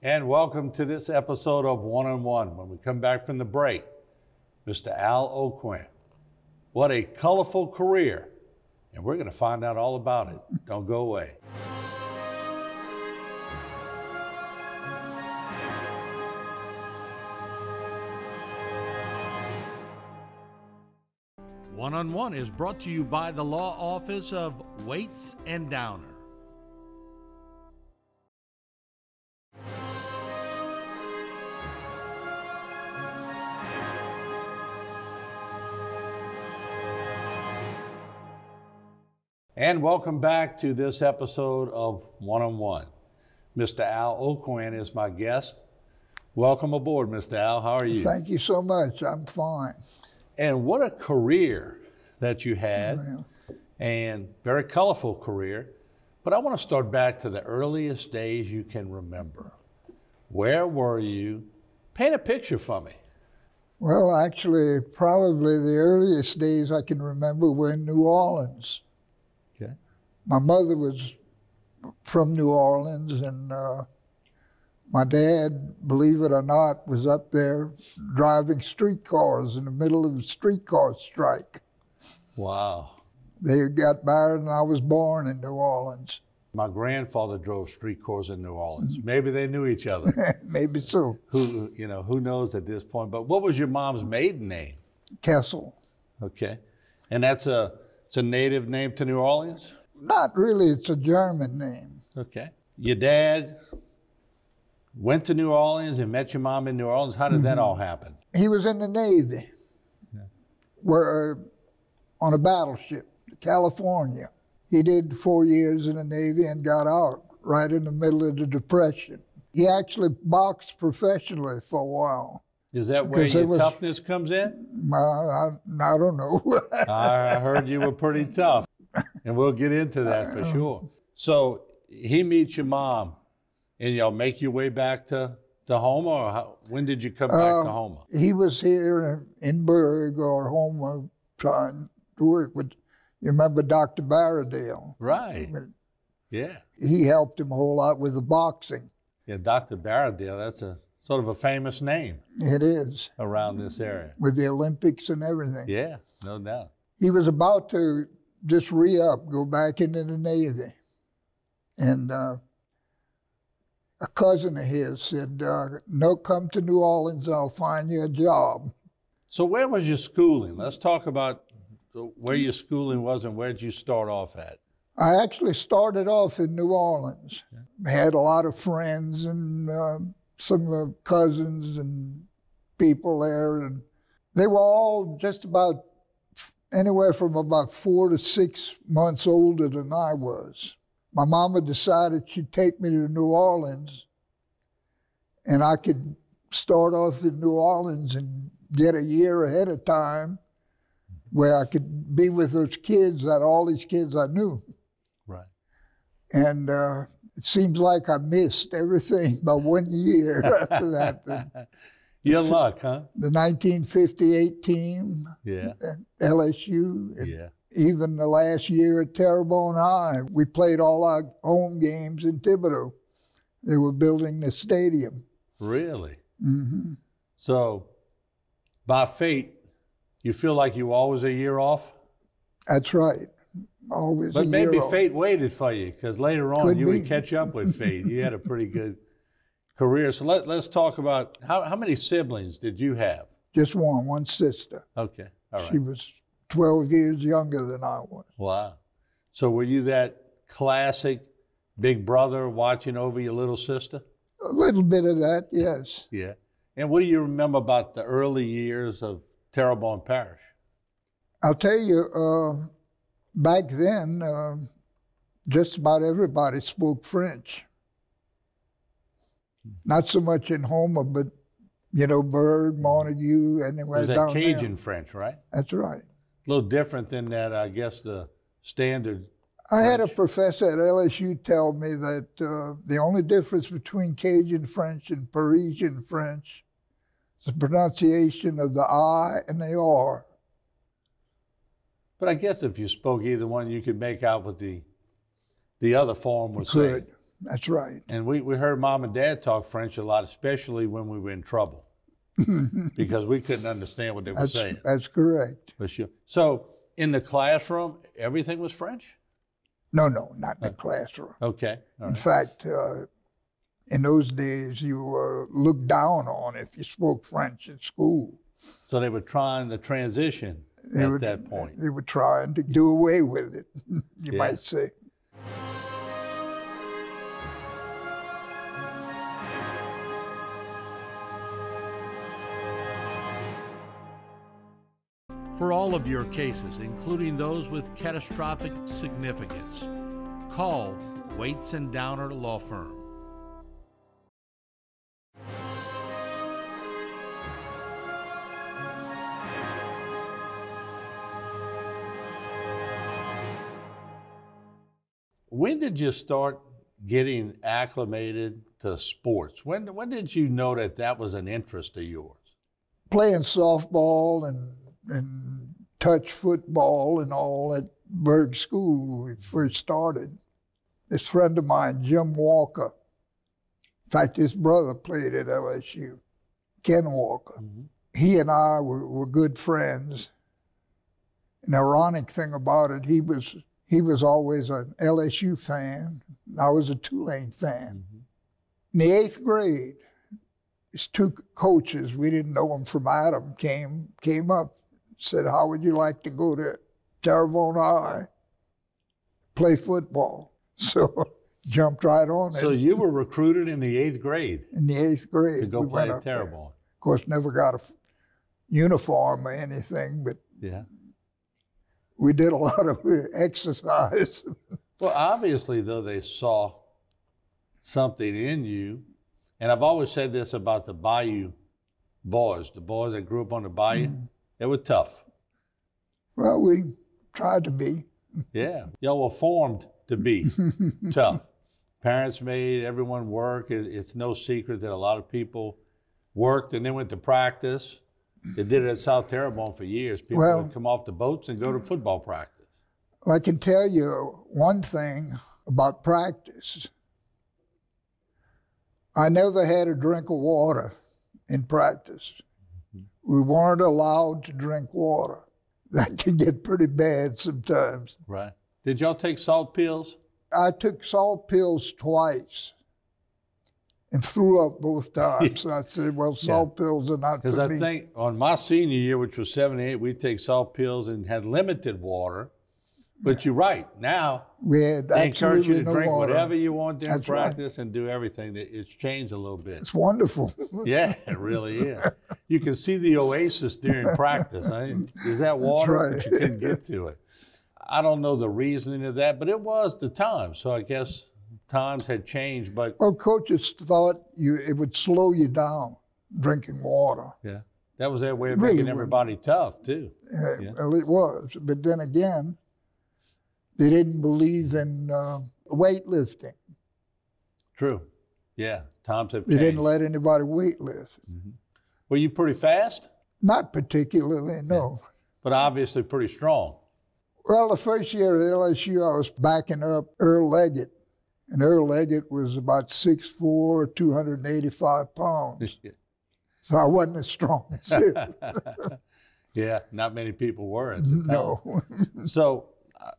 And welcome to this episode of One-on-One. When we come back from the break, Mr. Al Aucoin. What a colorful career. And we're going to find out all about it. Don't go away. One-on-One is brought to you by the law office of Waits and Downer. And welcome back to this episode of One-on-One. Mr. Al Aucoin is my guest. Welcome aboard, Mr. Al. How are you? Thank you so much. I'm fine. And what a career that you had, and very colorful career. But I want to start back to the earliest days you can remember. Where were you? Paint a picture for me. Well, actually, probably the earliest days I can remember were in New Orleans. Okay. My mother was from New Orleans, and my dad, believe it or not, was up there driving streetcars in the middle of the streetcar strike. Wow. They got married, and I was born in New Orleans. My grandfather drove streetcars in New Orleans. Maybe they knew each other. Maybe so. Who knows at this point? But what was your mom's maiden name? Kessel. Okay. And it's a native name to New Orleans? Not really. It's a German name. Okay. Your dad went to New Orleans and met your mom in New Orleans. How did that all happen? He was in the Navy, on a battleship, California. He did 4 years in the Navy and got out right in the middle of the Depression. He actually boxed professionally for a while. Is that where your toughness comes in? I don't know. I heard you were pretty tough, and we'll get into that for sure. So he meets your mom, and y'all make your way back to Houma, or when did you come back to Houma? He was here in Berg or Houma trying to work with, you remember Dr. Barradale? Right, yeah. He helped him a whole lot with the boxing. Yeah, Dr. Barradale, that's a sort of a famous name. It is. Around this area. With the Olympics and everything. Yeah, no doubt. He was about to just re-up, go back into the Navy. And a cousin of his said, no, come to New Orleans and I'll find you a job. So where was your schooling? Let's talk about where your schooling was and where did you start off at? I actually started off in New Orleans. I had a lot of friends and some cousins and people there. And they were all just about anywhere from about 4 to 6 months older than I was. My mama decided she'd take me to New Orleans and I could start off in New Orleans and get a year ahead of time where I could be with those kids, all these kids I knew. Right. And it seems like I missed everything by 1 year after that. Your luck, huh? The 1958 team at LSU. And even the last year at Terrebonne High, we played all our home games in Thibodeau. They were building the stadium. Really? Mm-hmm. So, by fate, you feel like you were always a year off? That's right. Always but a maybe year fate waited for you, because later on you would catch up with fate. You had a pretty good career. So let's talk about how many siblings did you have? Just one sister. Okay, all right. She was 12 years younger than I was. Wow. So were you that classic big brother watching over your little sister? A little bit of that, yes. Yeah. And what do you remember about the early years of Terrebonne Parish? I'll tell you, back then, just about everybody spoke French. Not so much in Houma, but, Berg, Montague, anywhere down there. Was that Cajun French, right? That's right. A little different than that, I guess, the standard I had a professor at LSU tell me that the only difference between Cajun French and Parisian French is the pronunciation of the I and the R. But I guess if you spoke either one, you could make out what the other form was saying. That's right. And we heard Mom and Dad talk French a lot, especially when we were in trouble, because we couldn't understand what they were saying. That's correct. For sure. So in the classroom, everything was French? No, not in the classroom. Okay. In fact, in those days, you were looked down on if you spoke French at school. So they were trying the transition at that point. They were trying to do away with it, you might say. For all of your cases, including those with catastrophic significance, call Waits and Downer Law Firm. When did you start getting acclimated to sports? When did you know that was an interest of yours? Playing softball and touch football and all at Berg School when we first started. This friend of mine, Jim Walker, in fact, his brother played at LSU, Ken Walker. Mm-hmm. He and I were good friends. An ironic thing about it, he was always an LSU fan. I was a Tulane fan. Mm-hmm. In the 8th grade, these two coaches, we didn't know them from Adam, came up, said, how would you like to go to Terrebonne High, play football? So jumped right on it. So you were recruited in the 8th grade? In the 8th grade. To go play at Terrebonne. Of course, never got a uniform or anything, but we did a lot of exercise. Well, obviously, though, they saw something in you. And I've always said this about the Bayou boys, the boys that grew up on the Bayou. They were tough. Well, we tried to be. Yeah. Y'all were formed to be tough. Parents made everyone work. It's no secret that a lot of people worked and then went to practice. They did it at South Terrebonne for years. People would come off the boats and go to football practice. Well, I can tell you one thing about practice. I never had a drink of water in practice. We weren't allowed to drink water. That can get pretty bad sometimes. Right. Did y'all take salt pills? I took salt pills twice and threw up both times. So I said, well, salt pills are not for me. Because I think on my senior year, which was 78, we'd take salt pills and had limited water. But you're right. Now, they encourage you to drink whatever you want during practice and do everything. It's changed a little bit. It's wonderful. Yeah, it really is. You can see the oasis during practice. Is that water? That's right. But you couldn't get to it. I don't know the reasoning of that, but it was the time. So I guess times had changed. But well, coaches thought it would slow you down, drinking water. Yeah, that was their way of making everybody tough, too. Well, it was. But then again, they didn't believe in weightlifting. True. Yeah, times have changed. They didn't let anybody weightlift. Mm-hmm. Were you pretty fast? Not particularly, no. But obviously pretty strong. Well, the first year at LSU, I was backing up Earl Leggett. And Earl Leggett was about 6'4", 285 pounds. So I wasn't as strong as him. Yeah, not many people were at the time. No. So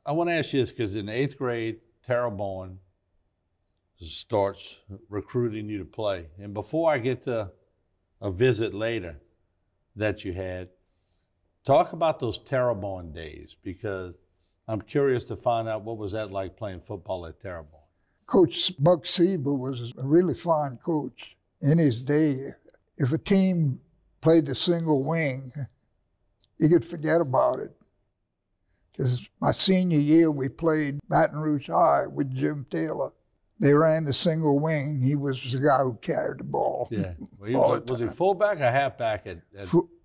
I want to ask you this, because in 8th grade, Terrebonne starts recruiting you to play. And before I get to a visit later that you had, talk about those Terrebonne days, because I'm curious to find out what was that like playing football at Terrebonne. Coach Buck Sieber was a really fine coach. In his day, if a team played the single wing, you could forget about it. Because my senior year, we played Baton Rouge High with Jim Taylor. They ran the single wing. He was the guy who carried the ball. Yeah. Well, was he fullback or halfback?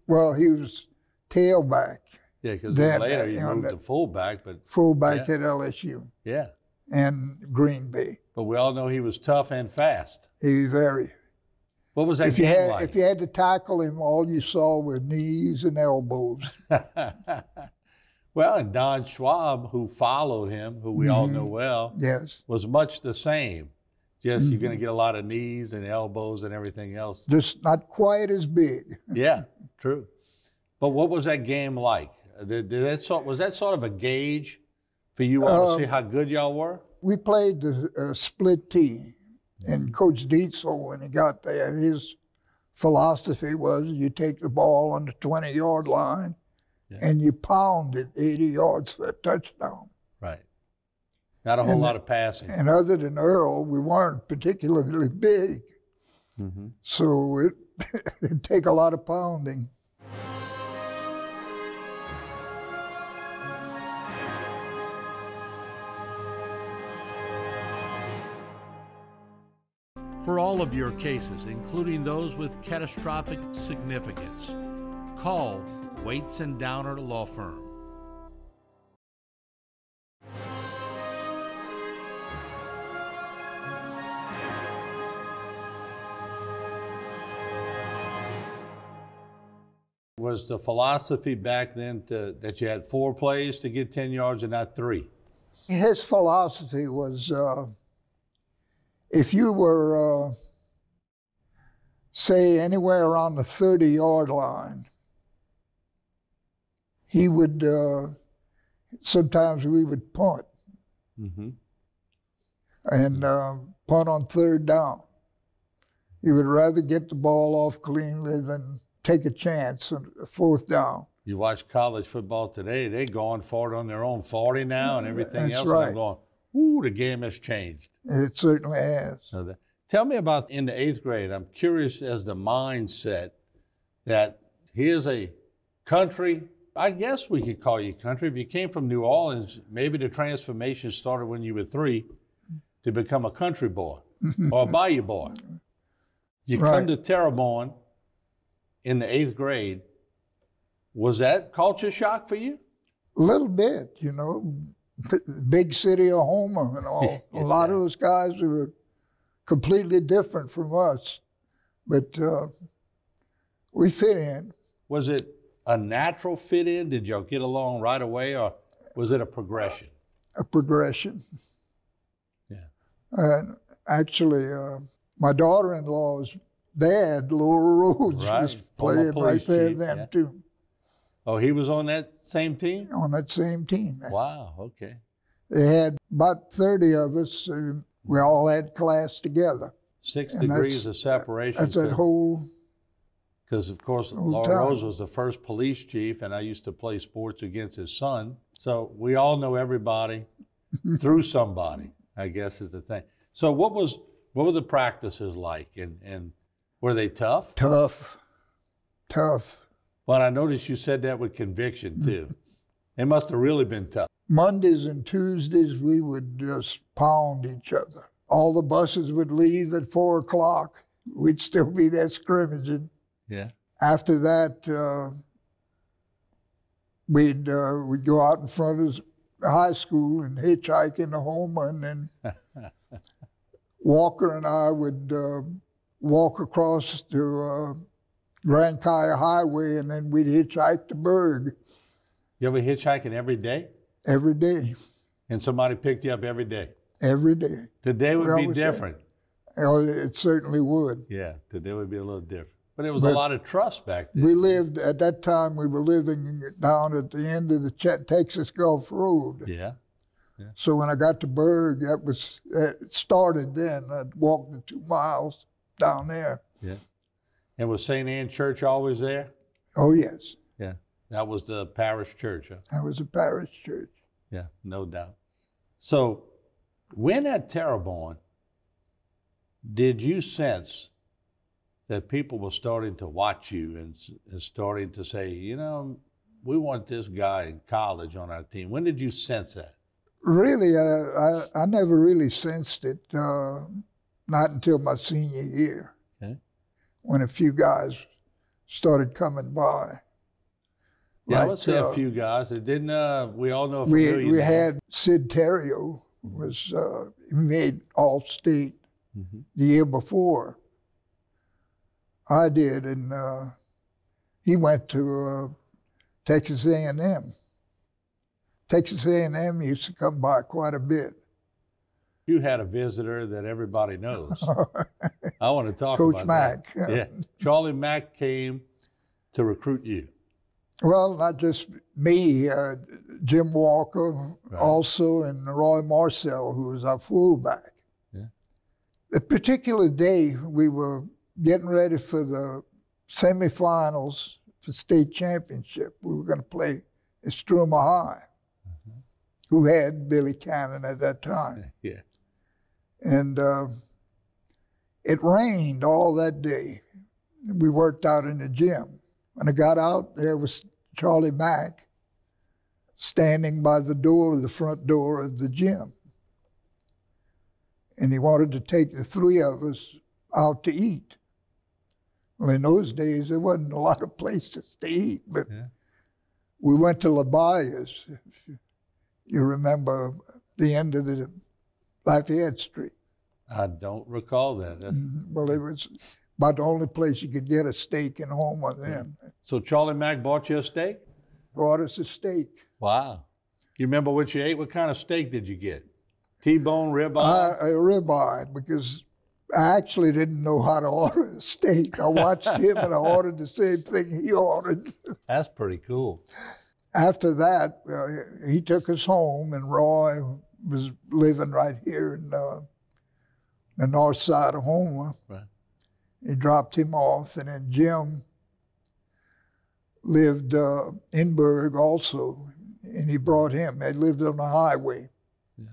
Well, he was tailback. Yeah, because later he moved to fullback. Fullback at LSU. Yeah. And Green Bay. But we all know he was tough and fast. He was very. What was that game like? If you had to tackle him, all you saw were knees and elbows. Well, and Don Schwab, who followed him, who we all know well, yes, was much the same. Just you're going to get a lot of knees and elbows and everything else. Just not quite as big. Yeah, true. But what was that game like? Was that sort of a gauge for you all to see how good y'all were? We played the split tee, and Coach Dietzel, when he got there, his philosophy was you take the ball on the 20-yard line and you pound it 80 yards for a touchdown. Right. Not a whole lot of passing. And other than Earl, we weren't particularly big. So it'd take a lot of pounding. For all of your cases, including those with catastrophic significance, call Waits and Downer Law Firm. Was the philosophy back then that you had 4 plays to get 10 yards and not 3? His philosophy was if you were, say, anywhere around the 30-yard line, he would, sometimes we would punt and punt on 3rd down. He would rather get the ball off cleanly than take a chance on 4th down. You watch college football today, they're going for it on their own 40 now and everything else. Right. And I'm going, ooh, the game has changed. It certainly has. So tell me about in the 8th grade. I'm curious as the mindset that here's a country, I guess we could call you country. If you came from New Orleans, maybe the transformation started when you were 3 to become a country boy or a bayou boy. You come to Terrebonne in the 8th grade. Was that culture shock for you? A little bit, you know. Big city of Homer and all. A lot of those guys were completely different from us, but we fit in. Was it a natural fit in? Did y'all get along right away, or was it a progression? A progression. Yeah. And actually, my daughter-in-law's dad, Laura Rhodes, was playing right there then too. Oh, he was on that same team? On that same team. Wow, okay. They had about 30 of us. We all had class together. 6 degrees of separation. That's that whole. Because, of course, Laura Rhodes was the first police chief, and I used to play sports against his son. So we all know everybody through somebody, I guess is the thing. So what were the practices like, and were they tough? Tough. Well, I noticed you said that with conviction, too. It must have really been tough. Mondays and Tuesdays, we would just pound each other. All the buses would leave at 4 o'clock. We'd still be there scrimmaging. Yeah. After that, we'd go out in front of the high school and hitchhike into Homer, and then Walker and I would walk across to Grand Kaya Highway, and then we'd hitchhike to Berg. You ever hitchhiking every day? Every day. And somebody picked you up every day? Every day. Today would be different. Oh, it certainly would. Yeah, today would be a little different. But it was a lot of trust back then. We lived, at that time, we were living down at the end of the Texas Gulf Road. Yeah. So when I got to Berg, it started then. I walked the 2 miles down there. Yeah. And was St. Anne Church always there? Oh, yes. Yeah. That was the parish church, huh? That was a parish church. Yeah, no doubt. So when at Terrebonne, did you sense that people were starting to watch you and starting to say, you know, we want this guy in college on our team? When did you sense that? Really, I never really sensed it, not until my senior year, when a few guys started coming by. Yeah, like, I would say a few guys. It didn't. We all know a familiar we had Sid Terrio, was he made All-State the year before I did, and he went to Texas A&M. Texas A&M used to come by quite a bit. You had a visitor that everybody knows. I want to talk Coach about Mack. that. Yeah. Charlie Mack came to recruit you. Well, not just me, Jim Walker Right. also, and Roy Marcel, who was our fullback. Yeah. The particular day we were getting ready for the semifinals for state championship. We were going to play at Struma High, who had Billy Cannon at that time. Yeah. And it rained all that day. We worked out in the gym. When I got out, there was Charlie Mack standing by the door, the front door of the gym. And he wanted to take the three of us out to eat. Well, in those days, there wasn't a lot of places to eat, but we went to La Baya's. You remember the end of the Lafayette Street. I don't recall that. Well, it was about the only place you could get a steak in Houma then. So Charlie Mack bought you a steak? Brought us a steak. Wow. You remember what you ate? What kind of steak did you get? T-bone, ribeye? A ribeye, because I actually didn't know how to order a steak. I watched him and I ordered the same thing he ordered. That's pretty cool. After that, he took us home, and Roy was living right here in the north side of Houma. Right. He dropped him off, and then Jim lived in Berg also, and he brought him. They lived on the highway. Yeah.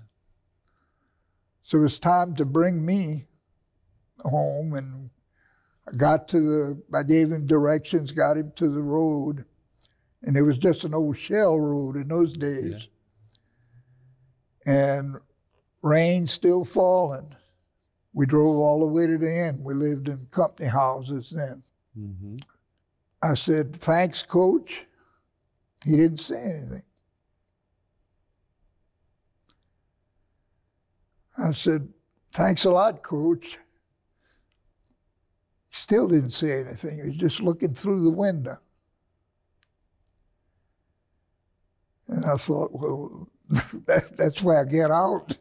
So it was time to bring me home, and I gave him directions, got him to the road, and it was just an old shell road in those days. Yeah. And rain still falling. We drove all the way to the end. We lived in company houses then. Mm-hmm. I said, "Thanks, Coach." He didn't say anything. I said, "Thanks a lot, Coach." He still didn't say anything. He was just looking through the window. And I thought, well, that's where I get out.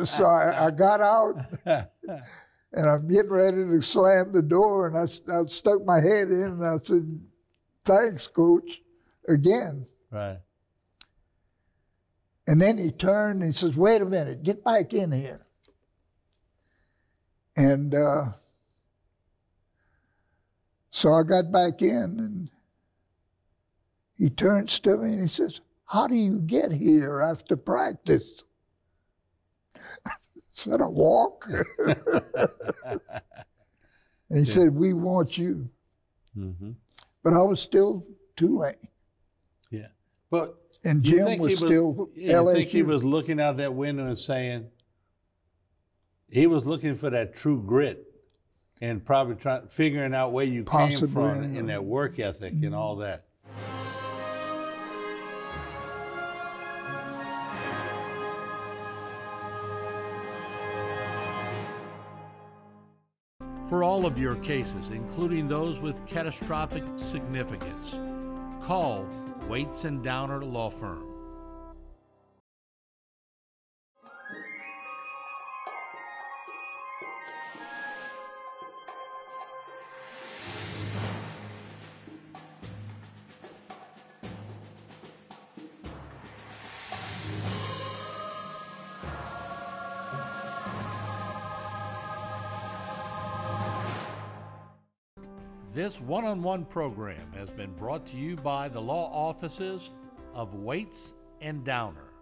So I got out, and I'm getting ready to slam the door, and I stuck my head in, and I said, "Thanks, Coach," again. Right. And then he turned and he says, "Wait a minute, get back in here." And so I got back in, and he turns to me and he says, "How do you get here after practice?" I said, "I walk." And he said, "We want you." Mm-hmm. But I was still Tulane. Yeah. But and Jim was still LSU. You think he was looking out that window and saying, he was looking for that true grit and probably figuring out where you came from and that work ethic and all that. For all of your cases, including those with catastrophic significance, call Waits and Downer Law Firm. This one-on-one program has been brought to you by the law offices of Waits and Downer.